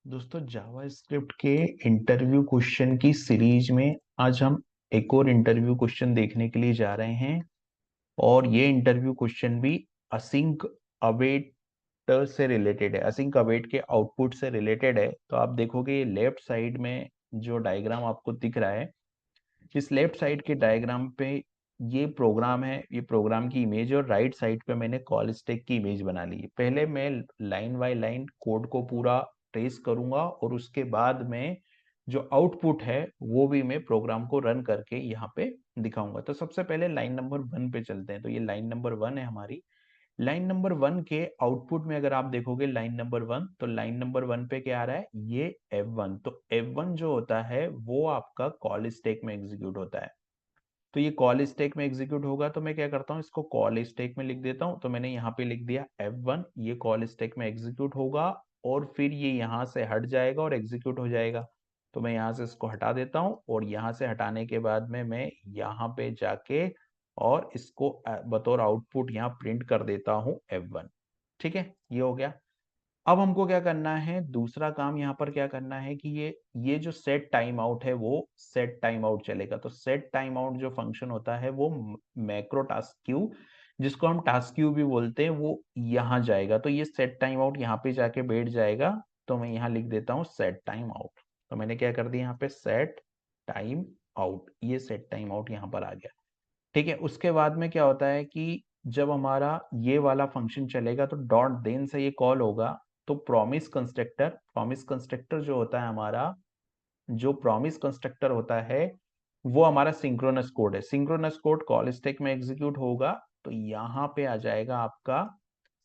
दोस्तों जावास्क्रिप्ट के interview question की सीरीज में आज हम एक और इंटरव्यू क्वेश्चन देखने के लिए जा रहे हैं। और ये इंटरव्यू क्वेश्चन भी असिंक अवेट से रिलेटेड है, असिंक अवेट के आउटपुट से रिलेटेड है। तो आप देखोगे ये लेफ्ट साइड में जो डायग्राम आपको दिख रहा है, इस लेफ्ट साइड के डायग्राम पे ये प्रोग्राम है, ये प्रोग्राम की इमेज, और राइट साइड पे मैंने कॉल स्टैक की इमेज बना ली है। पहले मैं लाइन बाय लाइन कोड को पूरा ट्रेस करूंगा और उसके बाद में जो आउटपुट है वो भी मैं प्रोग्राम को रन करके यहाँ पे दिखाऊंगा। तो सबसे पहले लाइन नंबर 1 पे चलते हैं। तो ये लाइन नंबर 1 है हमारी। लाइन नंबर 1 के आउटपुट में अगर आप देखोगे लाइन नंबर 1, तो लाइन नंबर 1 पे क्या आ रहा है, ये F1। तो F1 जो होता है वो आपका कॉल स्टैक में एग्जीक्यूट होता है। तो ये कॉल स्टैक में एग्जीक्यूट होगा, तो मैं क्या करता हूँ, इसको कॉल स्टैक में लिख देता हूँ। तो मैंने यहाँ पे लिख दिया F1, ये कॉल स्टैक में एग्जीक्यूट होगा और फिर ये यहाँ से हट जाएगा और एग्जीक्यूट हो जाएगा। तो मैं यहाँ से इसको हटा देता हूँ और यहाँ से हटाने के बाद में मैं यहाँ पे जाके और इसको बतौर आउटपुट यहाँ प्रिंट कर देता हूँ F1। ठीक है, ये हो गया। अब हमको क्या करना है, दूसरा काम यहाँ पर क्या करना है कि ये जो सेट टाइम आउट है वो सेट टाइम आउट चलेगा। तो सेट टाइम आउट जो फंक्शन होता है वो मैक्रो टास्क क्यू, जिसको हम टास्क क्यू भी बोलते हैं, वो यहाँ जाएगा। तो ये सेट टाइम आउट यहाँ पे जाके बैठ जाएगा। तो मैं यहाँ लिख देता हूँ सेट टाइम आउट। तो मैंने क्या कर दिया यहाँ पे, सेट टाइम आउट। ये सेट टाइम आउट यहाँ पर आ गया। ठीक है, उसके बाद में क्या होता है कि जब हमारा ये वाला फंक्शन चलेगा तो डॉट देन से ये कॉल होगा। तो प्रॉमिस कंस्ट्रक्टर जो होता है हमारा, जो प्रॉमिस कंस्ट्रक्टर होता है वो हमारा सिंक्रोनस कोड है। सिंक्रोनस कोड कॉल स्टैक में एग्जीक्यूट होगा। तो यहाँ पे आ जाएगा आपका,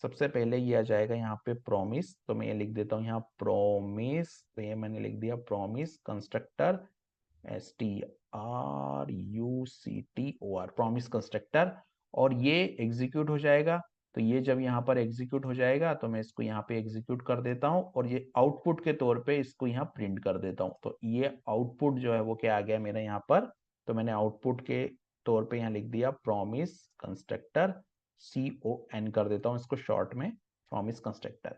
सबसे पहले ये आ जाएगा यहाँ पे प्रॉमिस। तो मैं ये लिख देता हूँ यहाँ प्रॉमिस। तो ये मैंने लिख दिया promise constructor, STRUCTOR, promise constructor. और ये एग्जीक्यूट हो जाएगा। तो ये जब यहाँ पर एग्जीक्यूट हो जाएगा तो मैं इसको यहाँ पे एग्जीक्यूट कर देता हूँ और ये आउटपुट के तौर पे इसको यहाँ प्रिंट कर देता हूँ। तो ये आउटपुट जो है वो क्या आ गया मेरा यहाँ पर। तो मैंने आउटपुट के तौर पे यहाँ लिख दिया प्रॉमिस कंस्ट्रक्टर, CON कर देता हूँ इसको शॉर्ट में, प्रॉमिस कंस्ट्रक्टर।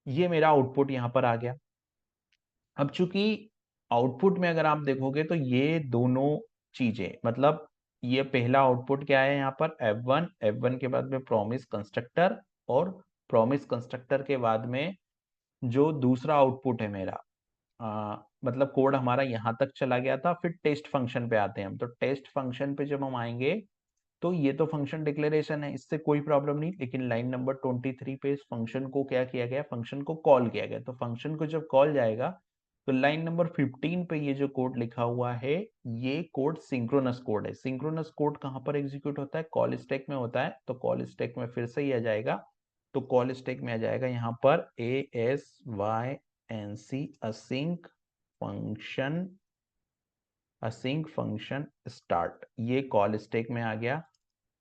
ये मेरा आउटपुट यहाँ पर आ गया। अब चूंकि आउटपुट में अगर आप देखोगे तो ये दोनों चीजें, मतलब ये पहला आउटपुट क्या है यहाँ पर, F1 के बाद में प्रॉमिस कंस्ट्रक्टर, और प्रॉमिस कंस्ट्रक्टर के बाद में जो दूसरा आउटपुट है मेरा, मतलब कोड हमारा यहाँ तक चला गया था। फिर टेस्ट फंक्शन पे आते हैं हम। तो टेस्ट फंक्शन पे जब हम आएंगे तो ये तो फंक्शन डिक्लेरेशन है, इससे कोई प्रॉब्लम नहीं। लेकिन लाइन नंबर 23 पे इस फंक्शन को क्या किया गया, फंक्शन को कॉल किया गया। तो फंक्शन को जब कॉल जाएगा तो लाइन नंबर 15 पे ये जो कोड लिखा हुआ है, ये कोड सिंक्रोनस कोड है। सिंक्रोनस कोड कहाँ पर एग्जीक्यूट होता है, कॉल स्टैक में होता है। तो कॉल स्टैक में फिर से ही आ जाएगा। तो कॉल स्टैक में आ जाएगा यहाँ पर ASYNC, असिंक फंक्शन स्टार्ट, ये कॉल स्टैक में आ गया।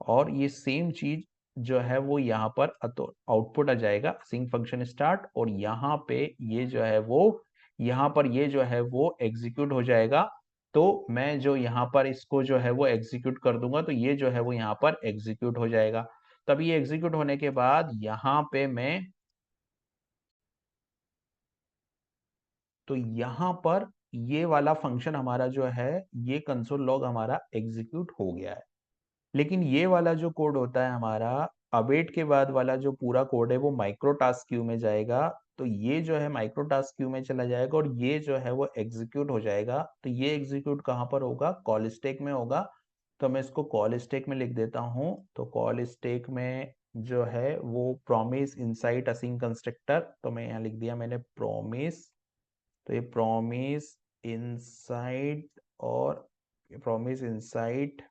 और ये सेम चीज जो है वो यहाँ पर आउटपुट आ जाएगा, सिंक फंक्शन स्टार्ट। और यहाँ पे ये जो है वो, यहाँ पर ये जो है वो एग्जीक्यूट हो जाएगा। तो मैं जो यहाँ पर इसको जो है वो एग्जीक्यूट कर दूंगा, तो ये जो है वो यहाँ पर एग्जीक्यूट हो जाएगा। तब ये एग्जीक्यूट होने के बाद यहाँ पे मैं, तो यहाँ पर ये वाला फंक्शन हमारा जो है, ये कंसोल लॉग हमारा एग्जीक्यूट हो गया है। लेकिन ये वाला जो कोड होता है हमारा, अवेट के बाद वाला जो पूरा कोड है वो माइक्रो टास्क क्यू में जाएगा। तो ये जो है माइक्रो टास्क क्यू में चला जाएगा और ये जो है वो एग्जीक्यूट हो जाएगा। तो ये एग्जीक्यूट कहाँ पर होगा, कॉल स्टैक में होगा। तो मैं इसको कॉल स्टैक में लिख देता हूँ। तो कॉल स्टैक में जो है वो प्रॉमिस इनसाइट असिंक कंस्ट्रक्टर, तो मैं यहाँ लिख दिया मैंने प्रॉमिस। तो ये प्रॉमिस इनसाइट, और प्रॉमिस इनसाइट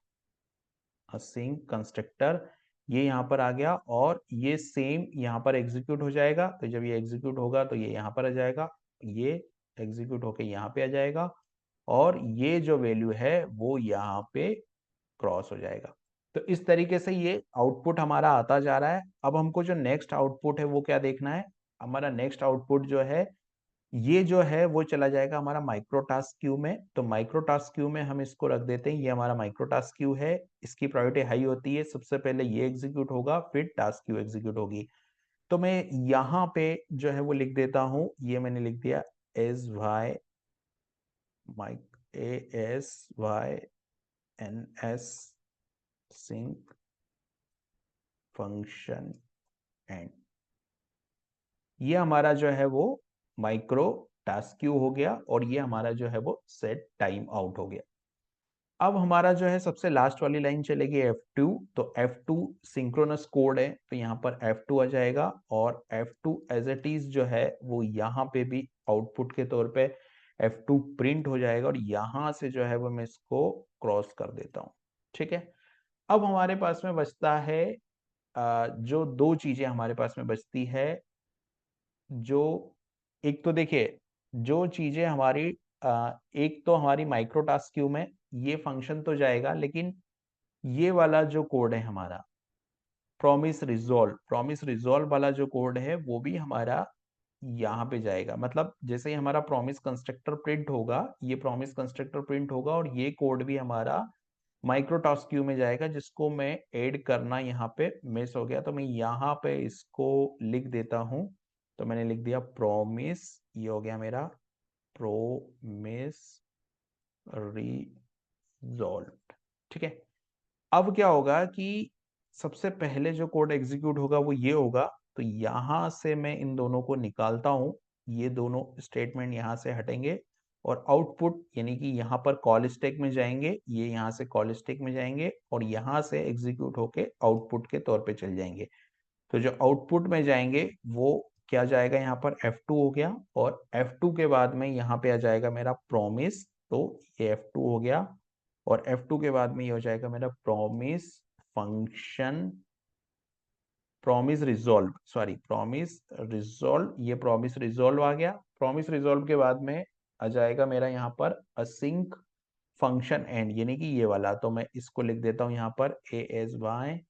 असिंक कंस्ट्रक्टर, ये यहाँ पर आ गया। और ये सेम यहाँ पर एग्जीक्यूट हो जाएगा। तो जब ये एग्जीक्यूट होगा तो ये यहाँ पर आ जाएगा, ये एग्जीक्यूट होके यहाँ पे आ जाएगा, और ये जो वैल्यू है वो यहाँ पे क्रॉस हो जाएगा। तो इस तरीके से ये आउटपुट हमारा आता जा रहा है। अब हमको जो नेक्स्ट आउटपुट है वो क्या देखना है, हमारा नेक्स्ट आउटपुट जो है, ये जो है वो चला जाएगा हमारा माइक्रो टास्क क्यू में। तो माइक्रो टास्क क्यू में हम इसको रख देते हैं, ये हमारा माइक्रो टास्क क्यू है। इसकी प्रायोरिटी हाई होती है, सबसे पहले ये एग्जीक्यूट होगा फिर टास्क क्यू एग्जीक्यूट होगी। तो मैं यहाँ पे जो है वो लिख देता हूँ, ये मैंने लिख दिया एस वाई माइक ASYNS सिंक फंक्शन एंड, ये हमारा जो है वो माइक्रो टास्क क्यू हो गया और ये हमारा जो है वो सेट टाइम आउट हो गया। अब हमारा जो है सबसे लास्ट वाली लाइन चलेगी F2, तो F2 सिंक्रोनस कोड है तो यहाँ पर F2 आ जाएगा और F2 एज इट इज जो है वो यहाँ पे भी आउटपुट के तौर पे F2 प्रिंट हो जाएगा और यहाँ से जो है वो मैं इसको क्रॉस कर देता हूँ। ठीक है, अब हमारे पास में बचता है जो दो चीजें हमारे पास में बचती है, जो एक तो देखिए जो चीजें हमारी एक तो हमारी माइक्रो टास्क क्यू में ये फंक्शन तो जाएगा, लेकिन ये वाला जो कोड है हमारा प्रॉमिस रिजॉल्व वाला जो कोड है वो भी हमारा यहाँ पे जाएगा। मतलब जैसे ही हमारा प्रॉमिस कंस्ट्रक्टर प्रिंट होगा, ये प्रॉमिस कंस्ट्रक्टर प्रिंट होगा और ये कोड भी हमारा माइक्रो टास्क क्यू में जाएगा, जिसको मैं ऐड करना यहाँ पे मिस हो गया, तो मैं यहाँ पे इसको लिख देता हूँ। तो मैंने लिख दिया प्रॉमिस, ये हो गया मेरा प्रोमिस रिजॉल्व। ठीक है, अब क्या होगा कि सबसे पहले जो कोड एग्जीक्यूट होगा वो ये होगा, तो यहां से मैं इन दोनों को निकालता हूं, ये दोनों स्टेटमेंट यहां से हटेंगे और आउटपुट यानी कि यहाँ पर कॉल स्टैक में जाएंगे, ये यहाँ से कॉल स्टैक में जाएंगे और यहाँ से एग्जीक्यूट होके आउटपुट के तौर पे चल जाएंगे। तो जो आउटपुट में जाएंगे वो क्या जाएगा, यहाँ पर F2 हो गया और F2 के बाद में यहाँ पे आ जाएगा मेरा प्रॉमिस, तो ये F2 हो गया और F2 के बाद में ये हो जाएगा मेरा प्रॉमिस फंक्शन, प्रॉमिस रिजॉल्व, ये प्रॉमिस रिजॉल्व आ गया। प्रॉमिस रिजॉल्व के बाद में आ जाएगा मेरा यहाँ पर असिंक फंक्शन एंड, यानी कि ये वाला, तो मैं इसको लिख देता हूँ यहाँ पर ASYNS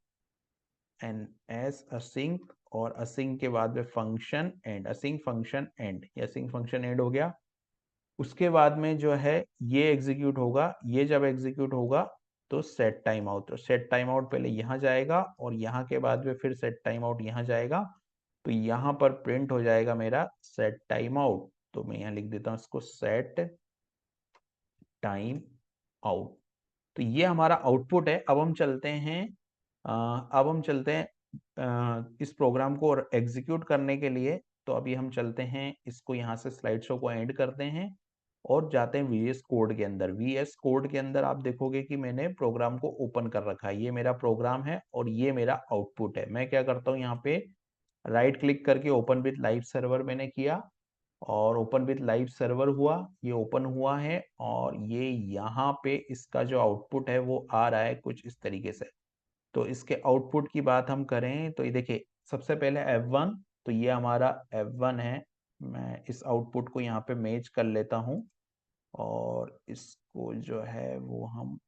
असिंक और असिंक के बाद में function and, async function and, ये असिंक फंक्शन एंड हो गया। उसके बाद में जो है ये एग्जीक्यूट होगा, ये जब एग्जीक्यूट होगा तो सेट टाइम आउट, तो सेट टाइम आउट पहले यहाँ जाएगा और यहाँ के बाद में फिर सेट टाइम आउट यहाँ जाएगा, तो यहाँ पर प्रिंट हो जाएगा मेरा सेट टाइम आउट। तो मैं यहाँ लिख देता हूँ इसको सेट टाइम आउट। तो ये हमारा आउटपुट है। अब हम चलते हैं इस प्रोग्राम को एग्जीक्यूट करने के लिए। तो अभी हम चलते हैं, इसको यहाँ से स्लाइड शो को एंड करते हैं और जाते हैं VS कोड के अंदर। VS कोड के अंदर आप देखोगे कि मैंने प्रोग्राम को ओपन कर रखा है, ये मेरा प्रोग्राम है और ये मेरा आउटपुट है। मैं क्या करता हूँ, यहाँ पे राइट क्लिक करके ओपन विथ लाइव सर्वर मैंने किया और ओपन विथ लाइव सर्वर हुआ, ये ओपन हुआ है और ये यहाँ पे इसका जो आउटपुट है वो आ रहा है कुछ इस तरीके से। तो इसके आउटपुट की बात हम करें तो ये देखिए, सबसे पहले F1, तो ये हमारा F1 है। मैं इस आउटपुट को यहाँ पे मैच कर लेता हूँ और इसको जो है वो हम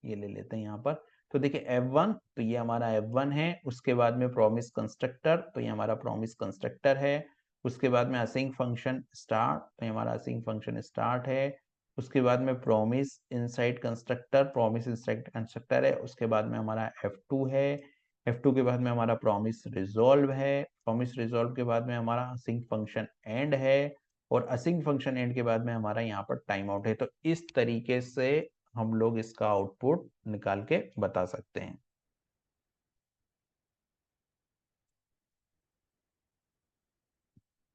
ये ले लेते हैं यहाँ पर। तो देखिए F1, तो ये हमारा F1 है। उसके बाद में प्रॉमिस कंस्ट्रक्टर, तो ये हमारा प्रॉमिस कंस्ट्रक्टर है। उसके बाद में असिंक फंक्शन स्टार्ट, तो ये हमारा असिंक फंक्शन स्टार्ट है। उसके बाद में promise inside constructor, promise inside constructor है। उसके बाद में हमारा F2 है। F2 के बाद में हमारा प्रॉमिस रिजॉल्व है। प्रॉमिस रिजॉल्व के बाद में हमारा असिंक फंक्शन एंड है और असिंक फंक्शन एंड के बाद में हमारा यहाँ पर टाइम आउट है। तो इस तरीके से हम लोग इसका आउटपुट निकाल के बता सकते हैं।